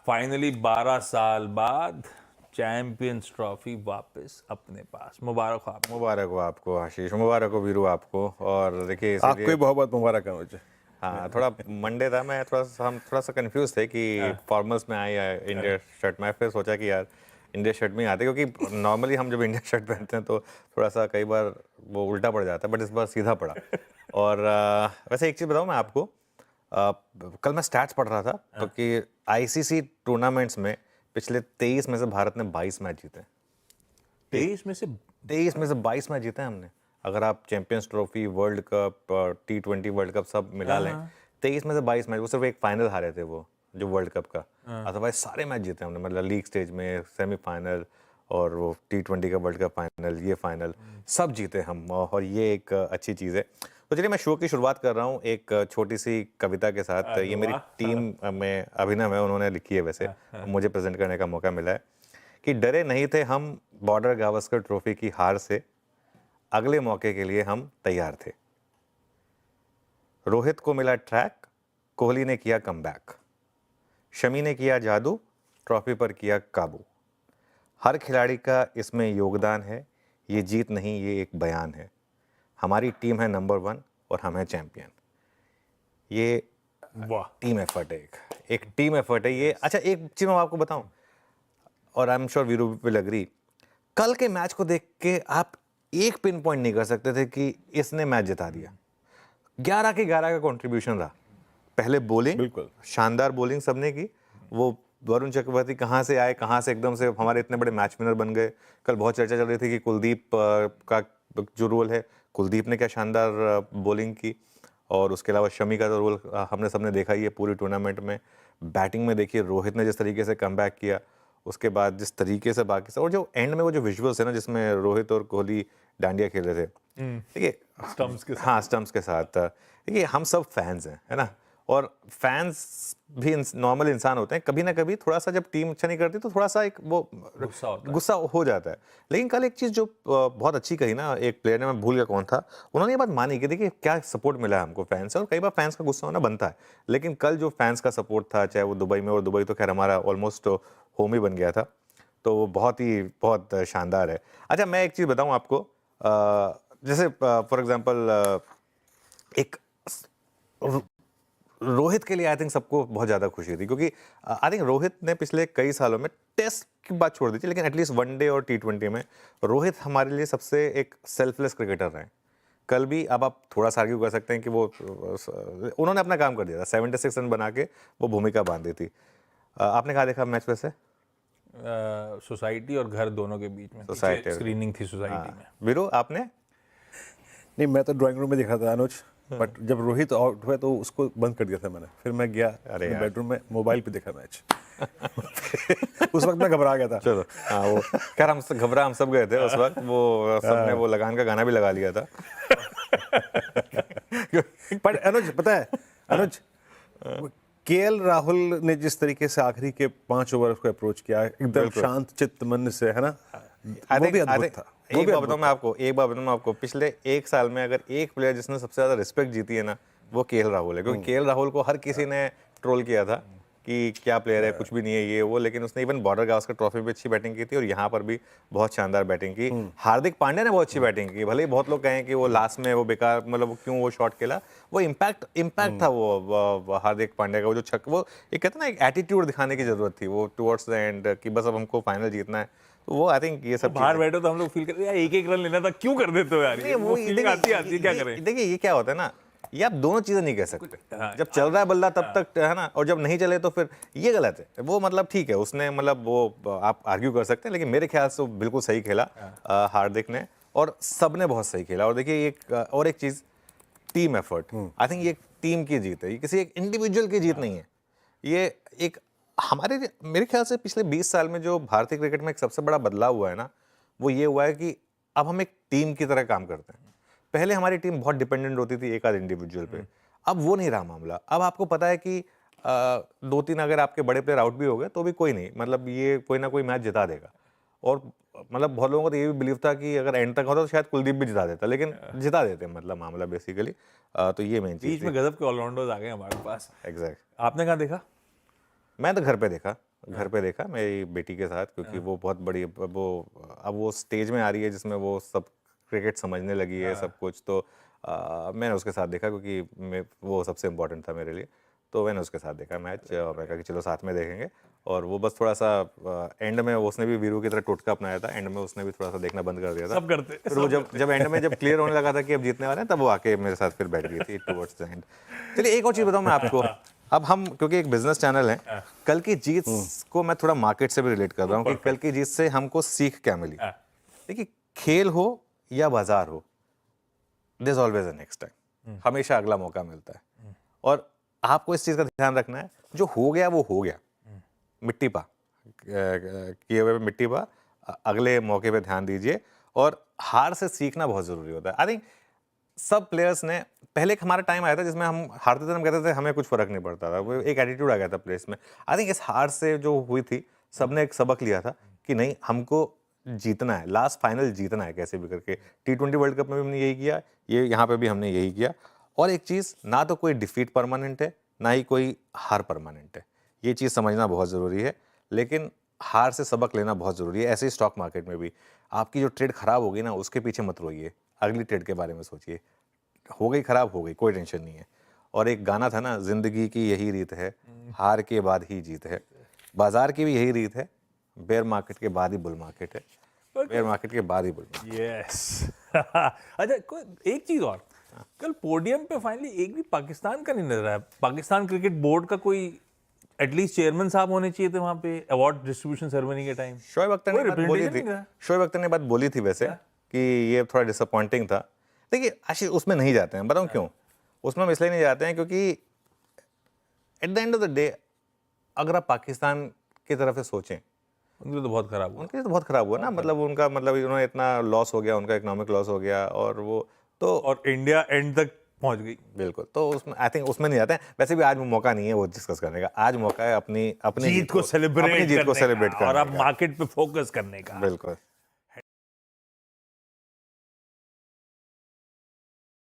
Finally 12 साल बाद champions trophy वापस अपने पास। मुबारक हो आपको। मुबारक हो आपको आशीष, मुबारक हो वीरू आपको। और देखिए आपको इसीलिए भी बहुत बहुत मुबारक है मुझे। हाँ, थोड़ा मंडे था, मैं हम थोड़ा सा कंफ्यूज थे कि फॉर्मल्स में आए या इंडिया शर्ट में। फिर सोचा कि यार इंडिया शर्ट में ही आते, क्योंकि नॉर्मली हम जब इंडिया शर्ट पहनते हैं तो थोड़ा सा कई बार वो उल्टा पड़ जाता है, बट इस बार सीधा पड़ा। और वैसे एक चीज़ बताऊँ मैं आपको, कल मैं स्टैट्स पढ़ रहा था तो कि आईसीसी टूर्नामेंट्स में पिछले 23 में से भारत ने 22 मैच जीते। 23 में से 22 मैच जीते हैं हमने। अगर आप champions trophy, world cup, T20 world cup सब मिला लें, 23 में से 22 मैच, वो सिर्फ एक फाइनल हारे थे वो जो वर्ल्ड कप का। अदरवाइज सारे मैच जीते हमने, मतलब लीग स्टेज में, सेमीफाइनल और वो T20 का वर्ल्ड कप फाइनल, ये फाइनल सब जीते हम। और ये एक अच्छी चीज़ है। तो चलिए मैं शो की शुरुआत कर रहा हूँ एक छोटी सी कविता के साथ। ये मेरी टीम में अभिनव है, उन्होंने लिखी है वैसे, मुझे प्रेजेंट करने का मौका मिला है। कि डरे नहीं थे हम बॉर्डर गावस्कर ट्रॉफी की हार से, अगले मौके के लिए हम तैयार थे। रोहित को मिला ट्रैक, कोहली ने किया कमबैक, शमी ने किया जादू, ट्रॉफी पर किया काबू। हर खिलाड़ी का इसमें योगदान है, ये जीत नहीं ये एक बयान है। हमारी टीम है नंबर 1 और हम हैं चैंपियन। ये वाह, टीम एफर्ट है, एक टीम एफर्ट है ये। अच्छा, एक चीज़ मैं आपको बताऊं, और I am sure Viru will agree, कल के मैच को देख के आप एक पिन पॉइंट नहीं कर सकते थे कि इसने मैच जिता दिया। 11 के 11 का कंट्रीब्यूशन रहा। पहले बॉलिंग, बिल्कुल शानदार बॉलिंग सबने की। वो वरुण चक्रवर्ती कहाँ से आए, कहाँ से एकदम से हमारे इतने बड़े मैच विनर बन गए। कल बहुत चर्चा चल रही थी कि कुलदीप का जो रोल है, कुलदीप ने क्या शानदार बॉलिंग की। और उसके अलावा शमी का तो रोल हमने सबने देखा ही है पूरी टूर्नामेंट में। बैटिंग में देखिए रोहित ने जिस तरीके से कमबैक किया, उसके बाद जिस तरीके से बाकी से, और जो एंड में वो जो विजुअल्स है ना जिसमें रोहित और कोहली डांडिया खेल रहे थे, देखिए स्टम्प्स के साथ। हाँ, स्टम्प्स के साथ। देखिए हम सब फैंस हैं, है ना, और फैंस भी नॉर्मल इंसान होते हैं। कभी ना कभी थोड़ा सा जब टीम अच्छा नहीं करती तो थोड़ा सा एक वो गुस्सा हो जाता है। लेकिन कल एक चीज़ जो बहुत अच्छी कही ना एक प्लेयर ने, मैं भूल गया कौन था, उन्होंने ये बात मानी कि देखिए क्या सपोर्ट मिला है हमको फैंस से। और कई बार फैंस का गुस्सा होना बनता है, लेकिन कल जो फैंस का सपोर्ट था, चाहे वो दुबई में, और दुबई तो खैर हमारा ऑलमोस्ट होम ही बन गया था, तो वो बहुत शानदार है। अच्छा, मैं एक चीज़ बताऊँ आपको, जैसे फॉर एग्जांपल एक रोहित के लिए आई थिंक सबको बहुत ज़्यादा खुशी थी, क्योंकि आई थिंक रोहित ने पिछले कई सालों में, टेस्ट की बात छोड़ दी थी, लेकिन एटलीस्ट वनडे और T20 में रोहित हमारे लिए सबसे एक सेल्फलेस क्रिकेटर रहे। कल भी अब आप थोड़ा सा आर्ग्यू कर सकते हैं कि वो उन्होंने अपना काम कर दिया था, 76 रन बना के वो भूमिका बांध दी थी। आपने कहा देखा मैच वैसे? सोसाइटी और घर दोनों के बीच में सोसाइटी स्क्रीनिंग थी सोसाइटी में। वीरू आपने? नहीं, मैं तो ड्राइंग रूम में देखा था अनुज, बट जब रोहित आउट हुआ तो उसको बंद कर दिया था मैंने। फिर मैं गया बेडरूम में, मोबाइल पे देखा मैच। उस वक्त मैं घबरा गया था। चलो हाँ, वो खैर हम सब गए थे उस वक्त। वो सबने वो लगान का गाना भी लगा लिया था। पर अनुज पता है, अनुज केएल राहुल ने जिस तरीके से आखिरी के 5 ओवर को अप्रोच किया, एकदम शांत चित्त मन से, है ना, वो भी अद्भुत था। एक बात बताऊं मैं आपको, पिछले एक साल में अगर एक प्लेयर जिसने सबसे ज्यादा रिस्पेक्ट जीती है ना, वो केएल राहुल है। क्योंकि केएल राहुल को हर किसी ने ट्रोल किया था कि क्या प्लेयर है, कुछ भी नहीं है ये वो, लेकिन उसने इवन बॉर्डर गावस्कर ट्रॉफी पे अच्छी बैटिंग की थी और यहाँ पर भी बहुत शानदार बैटिंग की। हार्दिक पांड्या ने बहुत अच्छी बैटिंग की, भले ही बहुत लोग कहें कि वो लास्ट में वो बेकार, मतलब क्यों वो शॉट खेला, वो इम्पैक्ट था वो हार्दिक पांड्या का, वो जो छक्का, वो ये कहते हैं ना, एक एटीट्यूड दिखाने की जरूरत थी वो टुवर्ड्स द एंड, कि बस अब हमको फाइनल जीतना है। तो वो आई थिंक ये सब बाहर बैठो तो हम लोग फील करते हैं यार एक रन लेना था, क्यों कर देते हो यार, ये वो फीलिंग आती है, क्या करें। देखिए ये क्या होता है ना, ये आप दोनों चीजें नहीं कह सकते। जब चल रहा है बल्ला तब तक, है ना, और जब नहीं चले तो फिर ये गलत है। वो मतलब ठीक है, उसने मतलब वो आप आर्ग्यू कर सकते हैं, लेकिन मेरे ख्याल से वो बिल्कुल सही खेला हार्दिक ने, और सबने बहुत सही खेला। और देखिए एक चीज, टीम एफर्ट, आई थिंक ये टीम की जीत है, ये किसी एक इंडिविजुअल की जीत नहीं है। ये एक मेरे ख्याल से पिछले 20 साल में जो भारतीय क्रिकेट में एक सबसे बड़ा बदलाव हुआ है ना, वो ये हुआ है कि अब हम एक टीम की तरह काम करते हैं। पहले हमारी टीम बहुत डिपेंडेंट होती थी एक आध इंडिविजुअल पे, अब वो नहीं रहा मामला। अब आपको पता है कि 2-3 अगर आपके बड़े प्लेयर आउट भी हो गए तो भी कोई नहीं, मतलब ये कोई ना कोई मैच जिता देगा। और मतलब बहुत लोगों को तो ये भी बिलीव था कि अगर एंड तक होता तो शायद कुलदीप भी जिता देता, लेकिन जिता देते मतलब मामला बेसिकली। तो ये मेन चीज बीच में गजब के ऑलराउंडर्स आ गए हमारे पास। एग्जैक्ट। आपने कहा देखा? मैं तो घर पे देखा मेरी बेटी के साथ, क्योंकि वो बहुत बड़ी अब वो स्टेज में आ रही है जिसमें वो सब क्रिकेट समझने लगी है सब कुछ। तो मैंने उसके साथ देखा, क्योंकि वो सबसे इम्पोर्टेंट था मेरे लिए। तो मैंने उसके साथ देखा मैच, और मैं कहा कि चलो साथ में देखेंगे। और वो बस थोड़ा सा एंड में उसने भी वीरू की तरह टोटका अपनाया था, एंड में उसने भी थोड़ा सा देखना बंद कर दिया था। सब करते फिर वो जब एंड में जब क्लियर होने लगा था कि अब जीतने वाले हैं, तब वो आके मेरे साथ फिर बैठ गई थी टुवर्ड्स द एंड। चलिए एक और चीज़ बताऊँ मैं आपको। अब हम क्योंकि एक बिजनेस चैनल है, कल की जीत को मैं थोड़ा मार्केट से भी रिलेट कर रहा हूँ कि कल की जीत से हमको सीख क्या मिली। देखिए, खेल हो या बाजार हो, there is always a next time, हमेशा अगला मौका मिलता है। और आपको इस चीज़ का ध्यान रखना है, जो हो गया वो हो गया, मिट्टी पा किए हुए मिट्टी पा, अगले मौके पे ध्यान दीजिए। और हार से सीखना बहुत ज़रूरी होता है। आई थिंक सब प्लेयर्स ने, पहले एक हमारा टाइम आया था जिसमें हम हारते थे, हम कहते थे हमें कुछ फर्क नहीं पड़ता था, वो एक एटीट्यूड आ गया था प्लेयर्स में। आई थिंक इस हार से जो हुई थी, सबने एक सबक लिया था कि नहीं, हमको जीतना है, लास्ट फाइनल जीतना है कैसे भी करके। T20 वर्ल्ड कप में भी हमने यही किया, ये यहाँ पे भी हमने यही किया। और एक चीज़, ना तो कोई डिफीट परमानेंट है, ना ही कोई हार परमानेंट है, ये चीज़ समझना बहुत ज़रूरी है। लेकिन हार से सबक लेना बहुत ज़रूरी है। ऐसे ही स्टॉक मार्केट में भी आपकी जो ट्रेड खराब होगी ना, उसके पीछे मत रोइए, अगली ट्रेड के बारे में सोचिए। हो गई खराब, हो गई, कोई टेंशन नहीं है। और एक गाना था ना, जिंदगी की यही रीत है, हार के बाद ही जीत है। बाजार की भी यही रीत है, बेयर मार्केट के बाद ही बुल मार्केट है, बेयर मार्केट के बाद ही बुल मार्केट। यस। अच्छा, एक चीज और, कल पोडियम पे फाइनली एक भी पाकिस्तान का नहीं नजर आया। पाकिस्तान क्रिकेट बोर्ड का कोई एटलीस्ट चेयरमैन साहब होने चाहिए थे वहां पे अवार्ड डिस्ट्रीब्यूशन सेरेमनी के टाइम। शोएब अख्तर ने बात बोली थी, शोएब अख्तर ने बात बोली थी वैसे कि ये थोड़ा डिसअपॉइंटिंग था। देखिए आशीष, उसमें नहीं जाते हैं, बताऊं क्यों? उसमें हम इसलिए नहीं जाते हैं क्योंकि at the end of the day, अगर आप पाकिस्तान की तरफ से सोचें, उनके तो बहुत खराब हुआ। उनके लिए तो बहुत खराब हुआ ना, मतलब उनका, मतलब उन्होंने इतना लॉस हो गया, उनका इकोनॉमिक लॉस हो गया, और वो तो, और इंडिया एंड तक पहुंच गई। बिल्कुल। तो उसमें आई थिंक उसमें नहीं जाते हैं। वैसे भी आज मौका नहीं है वो डिस्कस करने का, आज मौका है अपनी जीत को सेलिब्रेट करने का और अब मार्केट पे फोकस करने का। बिल्कुल।